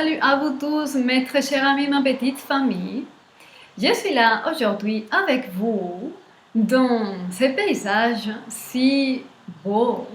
Salut à vous tous, mes très chers amis, ma petite famille. Je suis là aujourd'hui avec vous dans ce paysage si beau.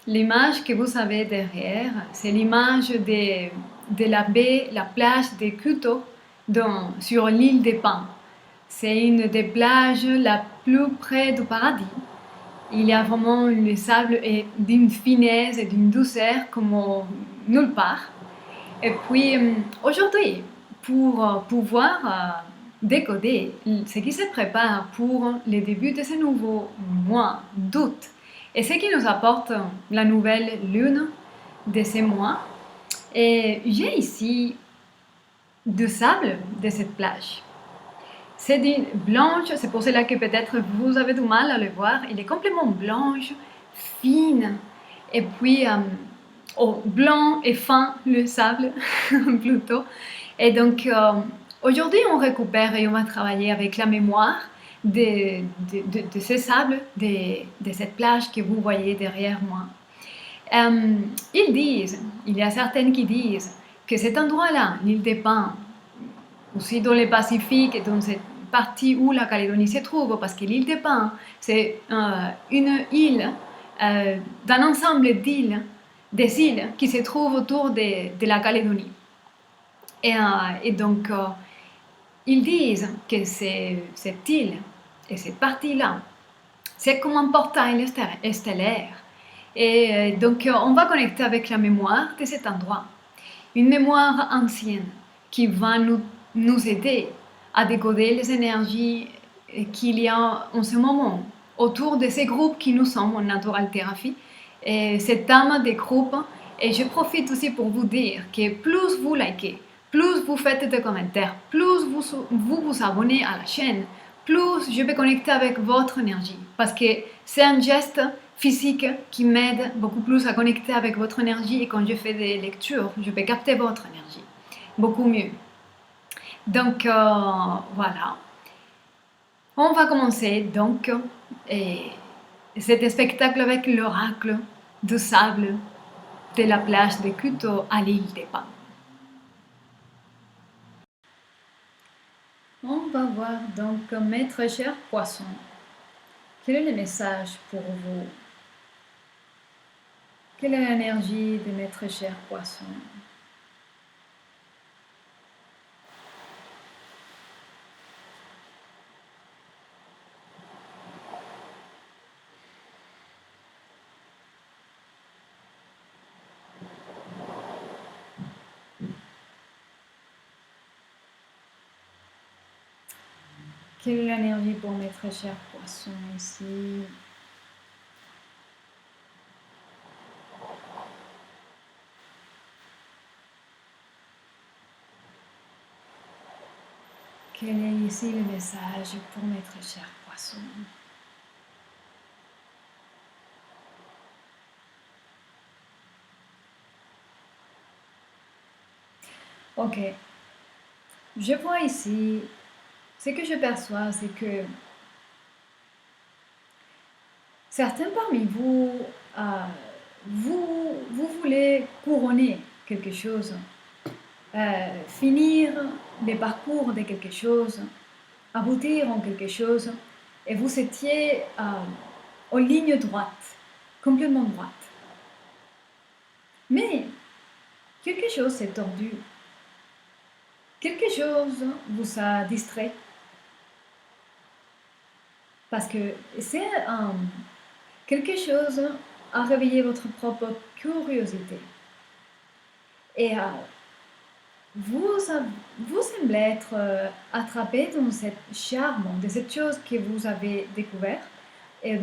L'image que vous avez derrière, c'est l'image de la baie, la plage de Kuto sur l'île des Pins. C'est une des plages la plus près du paradis. Il y a vraiment le sable est d'une finesse et d'une douceur comme nulle part. Et puis aujourd'hui, pour pouvoir décoder ce qui se prépare pour le début de ce nouveau mois d'août et ce qui nous apporte la nouvelle lune de ce mois, et j'ai ici du sable de cette plage. C'est d'une blanche, c'est pour cela que peut-être vous avez du mal à le voir. Il est complètement blanche, fine, et puis blanc et fin le sable plutôt. Et donc aujourd'hui on récupère et on va travailler avec la mémoire de ce sable, de cette plage que vous voyez derrière moi. Ils disent, il y a certaines qui disent que cet endroit-là, l'île des Pins, aussi dans le Pacifique et dans cette partie où la Calédonie se trouve, parce que l'île des Pins, c'est une île d'un ensemble d'îles, des îles qui se trouvent autour de la Calédonie. Et donc, ils disent que cette île et cette partie-là, c'est comme un portail stellaire. Et donc, on va connecter avec la mémoire de cet endroit. Une mémoire ancienne qui va nous aider à décoder les énergies qu'il y a en ce moment autour de ces groupes qui nous sommes en Natural Therapy. Et cette âme des groupes, et je profite aussi pour vous dire que plus vous likez, plus vous faites des commentaires, plus vous abonnez à la chaîne, plus je vais connecter avec votre énergie. Parce que c'est un geste physique qui m'aide beaucoup plus à connecter avec votre énergie, et quand je fais des lectures, je peux capter votre énergie beaucoup mieux. Donc voilà. On va commencer donc cet spectacle avec l'oracle du sable de la plage de Kuto à l'île des Pins. On va voir donc, mes très chers poissons, quel est le message pour vous? Quelle est l'énergie de mes très chers poissons? Quelle est l'énergie pour mes très chers poissons ici? Quel est ici le message pour mes très chers poissons? Ok. Je vois ici, ce que je perçois, c'est que certains parmi vous, vous voulez couronner quelque chose, finir le parcours de quelque chose, aboutir en quelque chose, et vous étiez en ligne droite, complètement droite. Mais quelque chose s'est tordu, quelque chose vous a distrait, parce que c'est quelque chose a réveillé votre propre curiosité. Et vous semblez être attrapé dans cette charme de cette chose que vous avez découvert et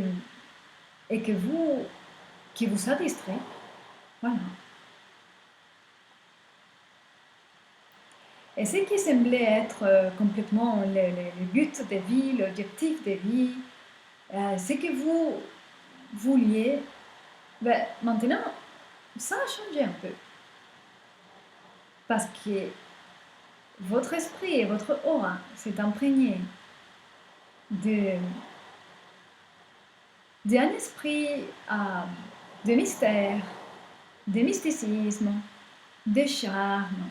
qui vous a distrait. Voilà. Et ce qui semblait être complètement le but de vie, l'objectif de vie, ce que vous vouliez, ben, maintenant, ça a changé un peu. Parce que votre esprit et votre aura s'est imprégné d'un esprit de mystère, de mysticisme, de charme,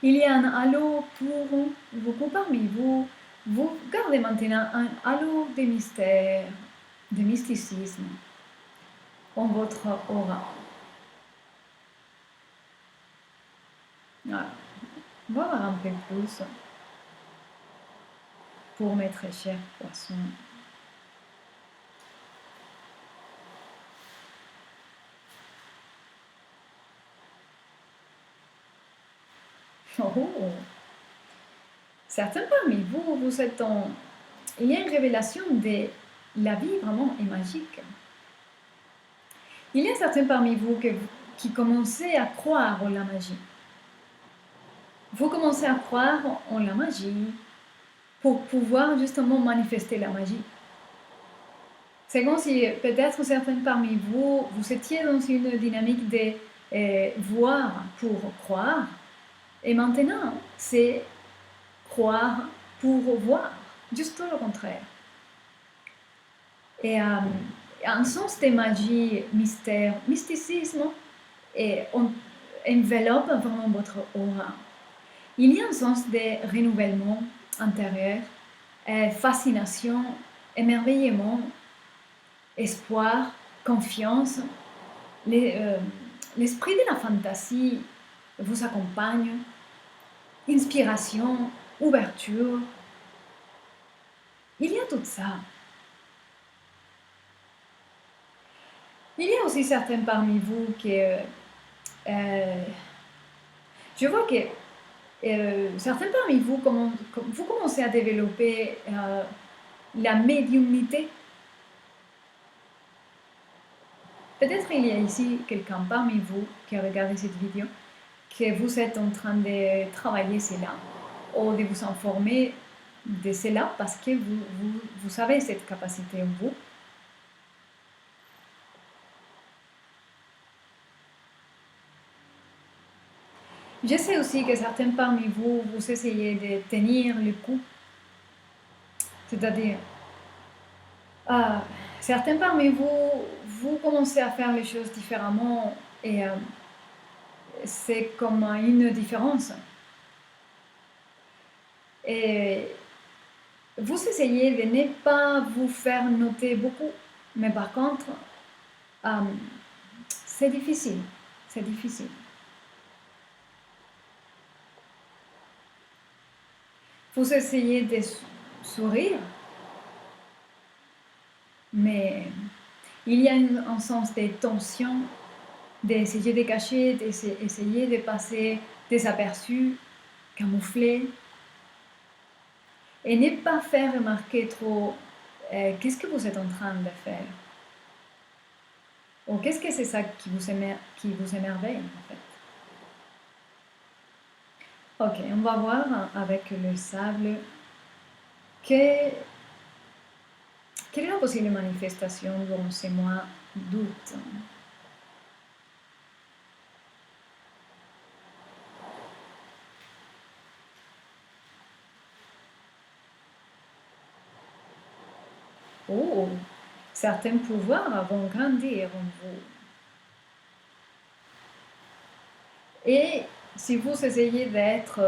Il y a un halo pour beaucoup parmi vous. Vous gardez maintenant un halo de mystère, de mysticisme en votre aura. Voilà. On va voir un peu plus pour mes très chers poissons. Oh. Certains parmi vous, vous êtes en... Il y a une révélation de la vie vraiment est magique. Il y a certains parmi vous qui commencez à croire en la magie. Vous commencez à croire en la magie pour pouvoir justement manifester la magie. C'est comme si peut-être certains parmi vous, vous étiez dans une dynamique de voir pour croire. Et maintenant, c'est croire pour voir. Juste le contraire. Et un sens de magie, mystère, mysticisme, et on enveloppe vraiment votre aura. Il y a un sens de renouvellement intérieur, fascination, émerveillement, espoir, confiance. L'esprit de la fantaisie vous accompagne, inspiration, ouverture. Il y a tout ça. Il y a aussi certains parmi vous qui... je vois que certains parmi vous, vous commencez à développer la médiumnité. Peut-être il y a ici quelqu'un parmi vous qui a regardé cette vidéo, que vous êtes en train de travailler cela, ou de vous informer de cela parce que vous avez cette capacité en vous. Je sais aussi que certains parmi vous, vous essayez de tenir le coup. C'est-à-dire, certains parmi vous, vous commencez à faire les choses différemment et c'est comme une différence. Et vous essayez de ne pas vous faire noter beaucoup, mais par contre, c'est difficile. C'est difficile. Vous essayez de sourire, mais il y a un sens de tension, d'essayer de cacher, d'essayer de passer désaperçu, camoufler, et ne pas faire remarquer trop qu'est-ce que vous êtes en train de faire. Ou qu'est-ce que c'est ça qui vous émerveille en fait. Ok, on va voir avec le sable quelle est la possible manifestation dans ces mois d'août. Oh, certains pouvoirs vont grandir en vous. Et si vous essayez d'être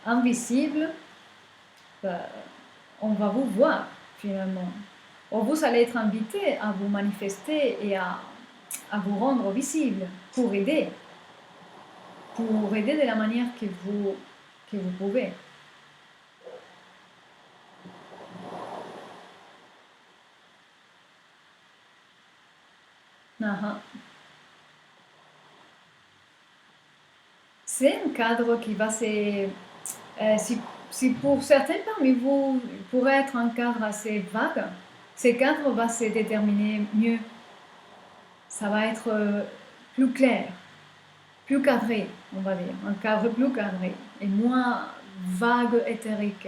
invisible, on va vous voir finalement. Ou vous allez être invité à vous manifester et à vous rendre visible pour aider de la manière que vous pouvez. C'est un cadre qui va se... si pour certains parmi vous pourrait être un cadre assez vague, ce cadre va se déterminer mieux. Ça va être plus clair, plus cadré, on va dire. Un cadre plus cadré et moins vague, éthérique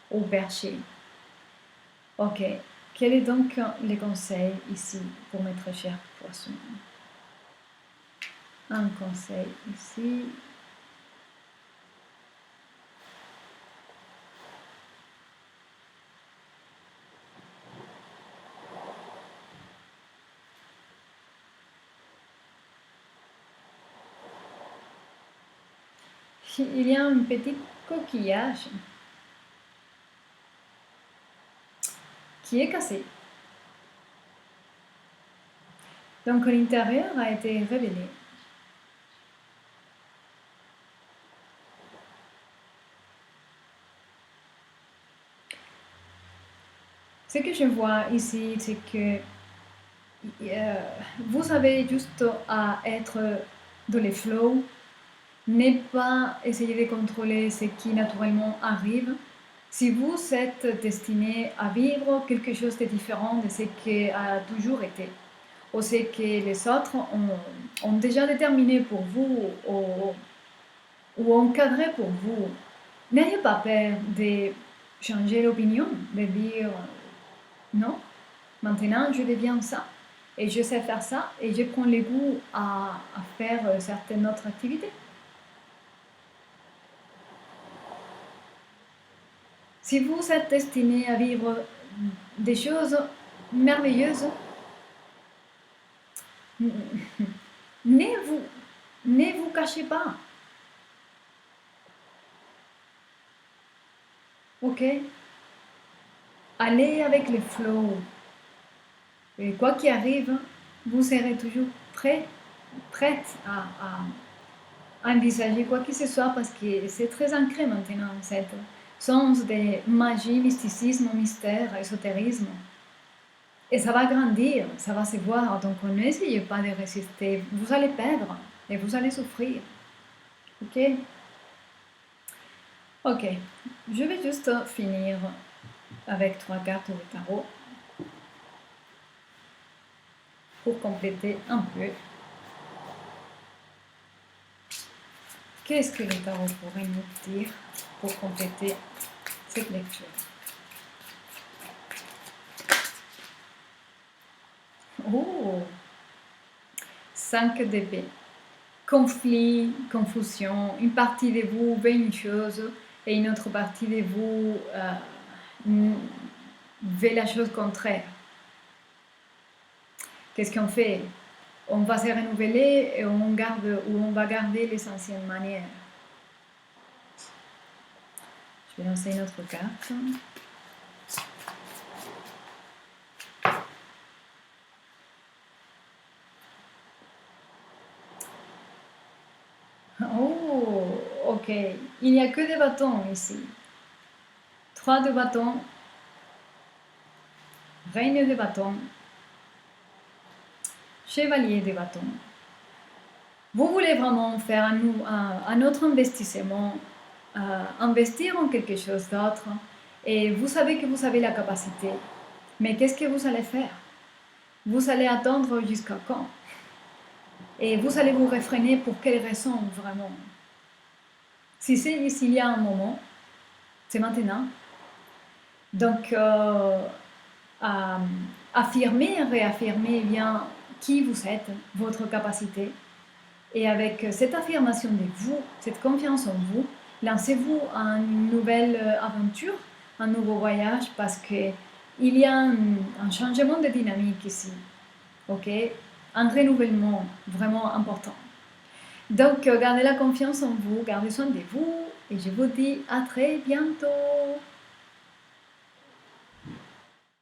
ou perché. Ok. Quel est donc le conseil ici pour mes très chers poissons? Un conseil ici. Il y a un petit coquillage qui est cassé. Donc l'intérieur a été révélé. Ce que je vois ici, c'est que vous avez juste à être dans le flow, ne pas essayer de contrôler ce qui naturellement arrive. Si vous êtes destiné à vivre quelque chose de différent de ce qui a toujours été, ou ce que les autres ont déjà déterminé pour vous ou encadré pour vous, n'ayez pas peur de changer d'opinion, de dire non, maintenant je deviens ça. Et je sais faire ça et je prends le goût à faire certaines autres activités. Si vous êtes destiné à vivre des choses merveilleuses, ne vous cachez pas. Ok? Allez avec le flow. Et quoi qu'il arrive, vous serez toujours prête à envisager quoi que ce soit parce que c'est très ancré maintenant, cette sens de magie, mysticisme, mystère, ésotérisme. Et ça va grandir, ça va se voir, donc n'essayez pas de résister, vous allez perdre et vous allez souffrir. Ok? Ok, je vais juste finir avec 3 cartes de tarot pour compléter un peu. Qu'est-ce que le tarot pourrait nous dire pour compléter cette lecture? Oh, 5 d'épée. Conflit, confusion. Une partie de vous veut une chose et une autre partie de vous veut la chose contraire. Qu'est-ce qu'on fait? On va se renouveler et on va garder les anciennes manières. Je vais lancer une autre carte. Oh, ok. Il n'y a que des bâtons ici. 3 de bâtons. Reine de bâtons. Chevalier de bâtons. Vous voulez vraiment faire un autre investissement, investir en quelque chose d'autre, et vous savez que vous avez la capacité. Mais qu'est-ce que vous allez faire? Vous allez attendre jusqu'à quand? Et vous allez vous réfréner pour quelle raison vraiment? Si c'est s'il y a un moment, c'est maintenant. Donc, affirmer, réaffirmer bien qui vous êtes, votre capacité. Et avec cette affirmation de vous, cette confiance en vous, lancez-vous à une nouvelle aventure, un nouveau voyage, parce qu'il y a un changement de dynamique ici. Ok? Un renouvellement vraiment important. Donc, gardez la confiance en vous, gardez soin de vous, et je vous dis à très bientôt.